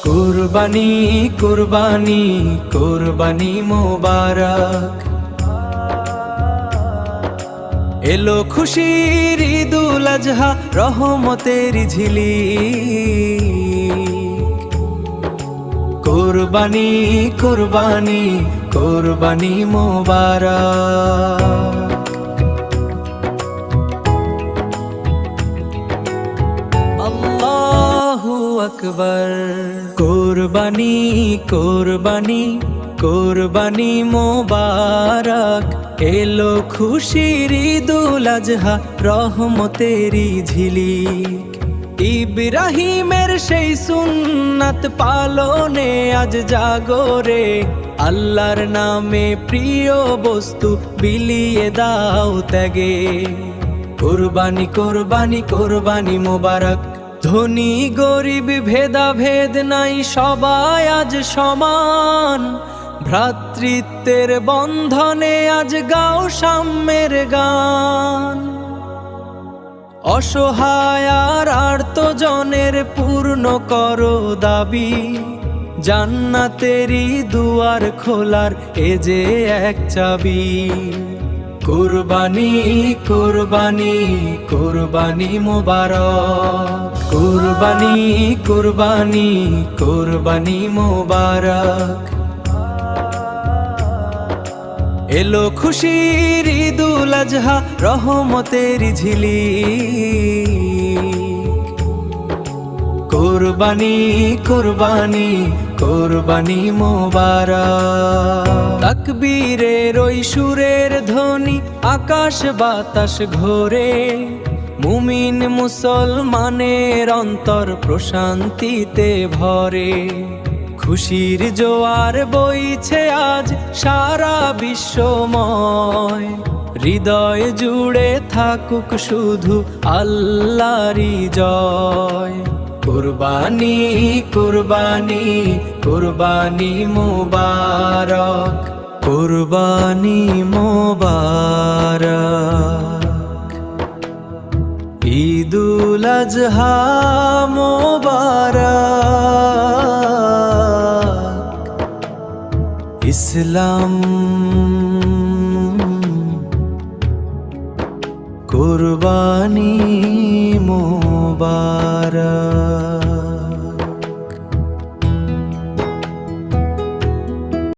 কুরবানি কুরবানি কুরবানি মোবারক, এলো খুশির ঈদুল আজহা, রহমতের ঝিলিক। কুরবানি কুরবানি কুরবানি মোবারক। আল্লাহু আকবার। কুরবানি কুরবানি কুরবানি মোবারক, এলো খুশির ঈদুল আজহা, রহমতেরি ঝিলিক। ইব্রাহিমের সেই সুন্নাত পালনে আজ জাগরে, আল্লাহর নামে প্রিয় বস্তু বিলিয়ে দাও ত্যাগে। কুরবানি কুরবানি কুরবানি মোবারক, ধনী গরিব ভেদাভেদ নাই, সবাই আজ সমান। ভ্রাতৃত্বের বন্ধনে আজ গাও সাম্যের গান। অসহায় আর আর্তজনের পূর্ণ করো দাবি, জান্নাতেরই দুয়ার খোলার এ যে এক চাবি। কুরবানি কুরবানি কুরবানি মোবারক, কুরবানি কুরবানি কুরবানি মোবারক, এলো খুশির ঈদুল আজহা, রহমতের ঝিলিক। কুরবানি কুরবানি কুরবানি মোবারক। তাকবীরের ওই সুরের ধ্বনি আকাশ বাতাস ঘোরে, মুমিন মুসলমানের অন্তর প্রশান্তিতে ভরে। খুশির জোয়ার বইছে আজ সারা বিশ্বময়, হৃদয় জুড়ে থাকুক শুধু আল্লাহরই জয়। কুরবানি কুরবানি কুরবানি মোবারক, কুরবানি মোবারক, ঈদুল আজহা মোবারক। ইসলাম কুরবানি